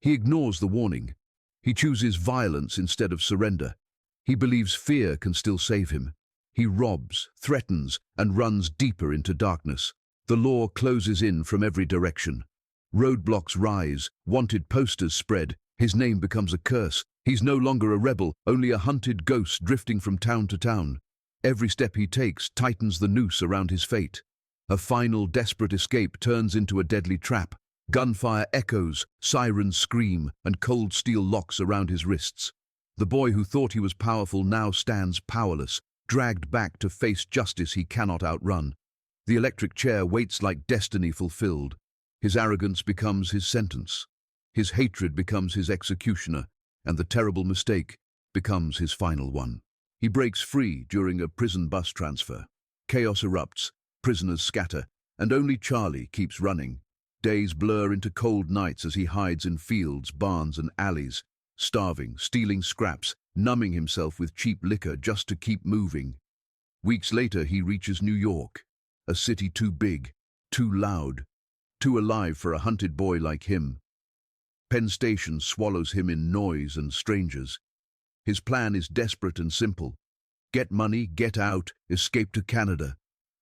He ignores the warning. He chooses violence instead of surrender. He believes fear can still save him. He robs, threatens, and runs deeper into darkness. The law closes in from every direction. Roadblocks rise, wanted posters spread. His name becomes a curse. He's no longer a rebel, only a hunted ghost drifting from town to town. Every step he takes tightens the noose around his fate. A final desperate escape turns into a deadly trap. Gunfire echoes, sirens scream, and cold steel locks around his wrists. The boy who thought he was powerful now stands powerless, dragged back to face justice he cannot outrun. The electric chair waits like destiny fulfilled. His arrogance becomes his sentence. His hatred becomes his executioner, and the terrible mistake becomes his final one. He breaks free during a prison bus transfer. Chaos erupts, prisoners scatter, and only Charlie keeps running. Days blur into cold nights as he hides in fields, barns, and alleys, starving, stealing scraps, numbing himself with cheap liquor just to keep moving. Weeks later, he reaches New York, a city too big, too loud, too alive for a hunted boy like him. Penn Station swallows him in noise and strangers. His plan is desperate and simple. Get money, get out, escape to Canada.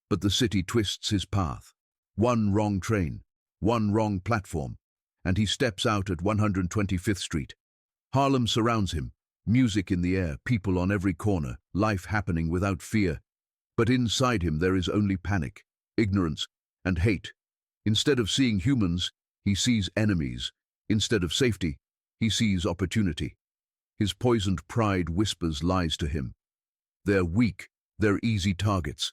But the city twists his path. One wrong train, one wrong platform, and he steps out at 125th Street. Harlem surrounds him, music in the air, people on every corner, life happening without fear. But inside him there is only panic, ignorance, and hate. Instead of seeing humans, he sees enemies. Instead of safety, he sees opportunity. His poisoned pride whispers lies to him. They're weak, they're easy targets.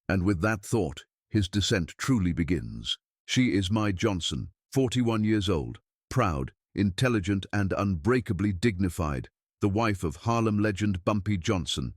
And with that thought, his descent truly begins. She is my Johnson, 41 years old, proud, intelligent, and unbreakably dignified, the wife of Harlem legend Bumpy Johnson.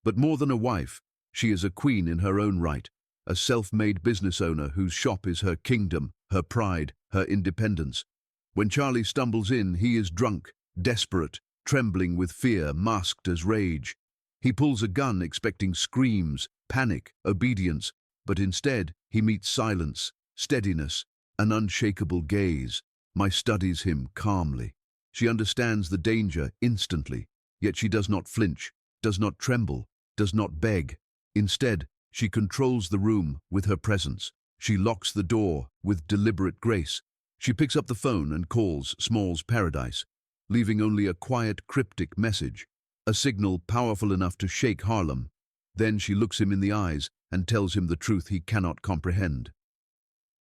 But more than a wife, she is a queen in her own right, a self-made business owner whose shop is her kingdom, her pride, her independence. When Charlie stumbles in, he is drunk, desperate, trembling with fear, masked as rage. He pulls a gun expecting screams, panic, obedience, but instead he meets silence, steadiness, an unshakable gaze. My studies him calmly. She understands the danger instantly, yet she does not flinch, does not tremble, does not beg. Instead, she controls the room with her presence. She locks the door with deliberate grace. She picks up the phone and calls Small's Paradise, leaving only a quiet, cryptic message, a signal powerful enough to shake Harlem. Then she looks him in the eyes and tells him the truth he cannot comprehend.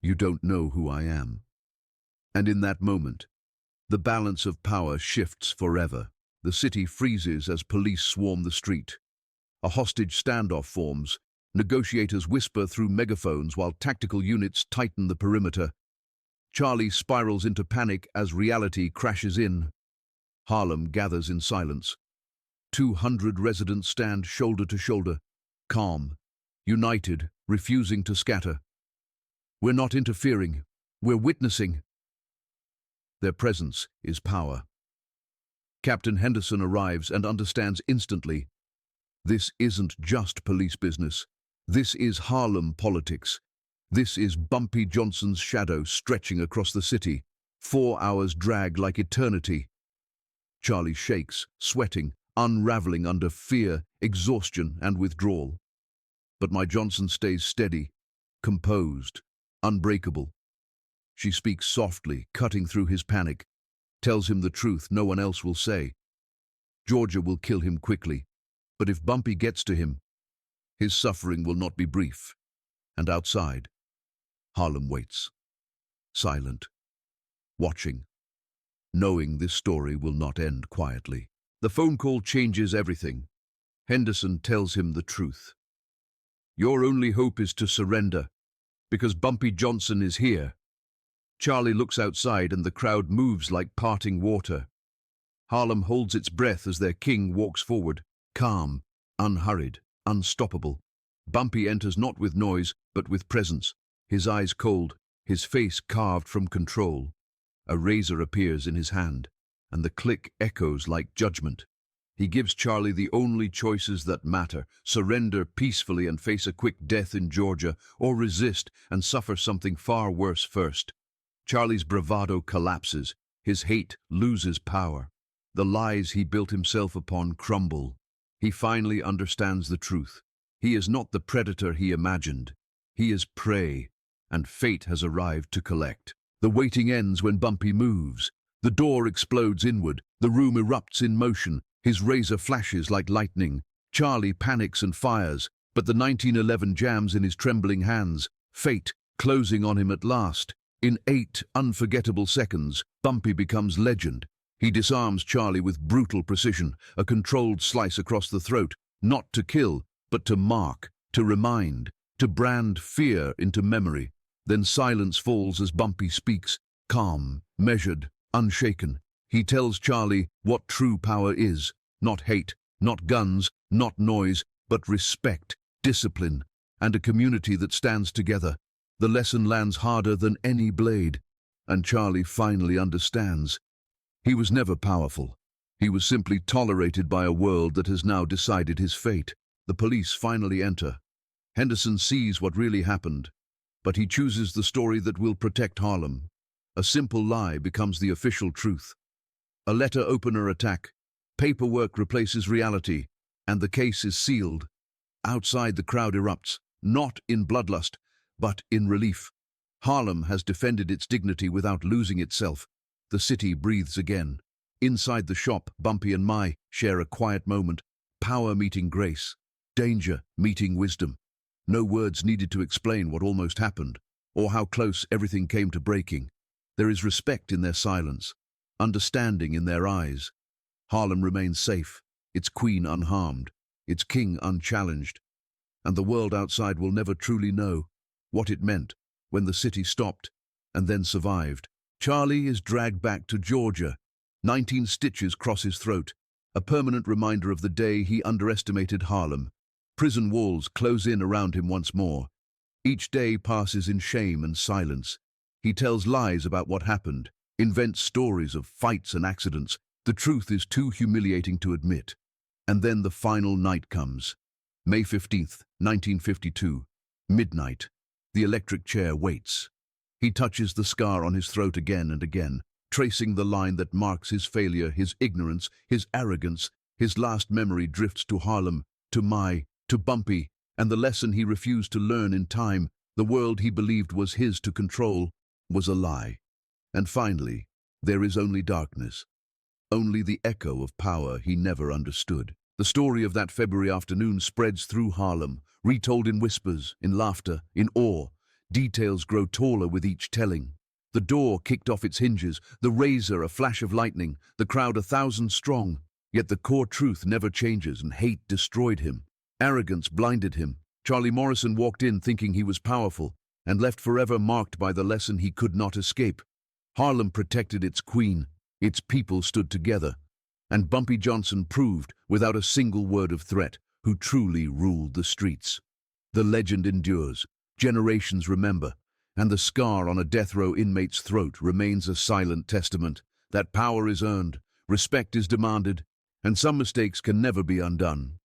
You don't know who I am. And in that moment, the balance of power shifts forever. The city freezes as police swarm the street. A hostage standoff forms. Negotiators whisper through megaphones while tactical units tighten the perimeter. Charlie spirals into panic as reality crashes in. Harlem gathers in silence. 200 residents stand shoulder to shoulder, calm, united, refusing to scatter. We're not interfering, we're witnessing. Their presence is power. Captain Henderson arrives and understands instantly. This isn't just police business. This is Harlem politics. This is Bumpy Johnson's shadow stretching across the city. 4 hours drag like eternity. Charlie shakes, sweating, unraveling under fear, exhaustion, and withdrawal. But my Johnson stays steady, composed, unbreakable. She speaks softly, cutting through his panic, tells him the truth no one else will say. Georgia will kill him quickly, but if Bumpy gets to him, his suffering will not be brief. And outside, Harlem waits, silent, watching, knowing this story will not end quietly. The phone call changes everything. Henderson tells him the truth. Your only hope is to surrender, because Bumpy Johnson is here. Charlie looks outside and the crowd moves like parting water. Harlem holds its breath as their king walks forward, calm, unhurried, unstoppable. Bumpy enters not with noise, but with presence, his eyes cold, his face carved from control. A razor appears in his hand, and the click echoes like judgment. He gives Charlie the only choices that matter: surrender peacefully and face a quick death in Georgia, or resist and suffer something far worse first. Charlie's bravado collapses, His hate loses power. The lies he built himself upon crumble. He finally understands the truth. He is not the predator he imagined. He is prey, and fate has arrived to collect. The waiting ends when Bumpy moves. The door explodes inward. The room erupts in motion. His razor flashes like lightning. Charlie panics and fires, but the 1911 jams in his trembling hands. Fate closing on him at last. In 8 unforgettable seconds, Bumpy becomes legend. He disarms Charlie with brutal precision, a controlled slice across the throat, not to kill, but to mark, to remind, to brand fear into memory. Then silence falls as Bumpy speaks, calm, measured, unshaken. He tells Charlie what true power is, not hate, not guns, not noise, but respect, discipline, and a community that stands together. The lesson lands harder than any blade, and Charlie finally understands. He was never powerful. He was simply tolerated by a world that has now decided his fate. The police finally enter. Henderson sees what really happened, but he chooses the story that will protect Harlem. A simple lie becomes the official truth. A letter opener attack. Paperwork replaces reality, and the case is sealed. Outside, the crowd erupts, not in bloodlust, but in relief. Harlem has defended its dignity without losing itself. The city breathes again. Inside the shop, Bumpy and Mai share a quiet moment. Power meeting grace. Danger meeting wisdom. No words needed to explain what almost happened, or how close everything came to breaking. There is respect in their silence, understanding in their eyes. Harlem remains safe, its queen unharmed, its king unchallenged, and the world outside will never truly know what it meant when the city stopped and then survived. Charlie is dragged back to Georgia. 19 stitches cross his throat, a permanent reminder of the day he underestimated Harlem. Prison walls close in around him once more. Each day passes in shame and silence. He tells lies about what happened, invents stories of fights and accidents. The truth is too humiliating to admit. And then the final night comes. May 15th, 1952. Midnight. The electric chair waits. He touches the scar on his throat again and again, tracing the line that marks his failure, his ignorance, his arrogance. His last memory drifts to Harlem, to Mai, to Bumpy, and the lesson he refused to learn in time. The world he believed was his to control was a lie. And finally, there is only darkness. Only the echo of power he never understood. The story of that February afternoon spreads through Harlem, retold in whispers, in laughter, in awe. Details grow taller with each telling. The door kicked off its hinges, the razor a flash of lightning, the crowd 1,000 strong. Yet the core truth never changes, and hate destroyed him. Arrogance blinded him. Charlie Morrison walked in thinking he was powerful, and left forever marked by the lesson he could not escape. Harlem protected its queen. Its people stood together. And Bumpy Johnson proved, without a single word of threat, who truly ruled the streets. The legend endures. Generations remember, and the scar on a death row inmate's throat remains a silent testament that power is earned, respect is demanded, and some mistakes can never be undone.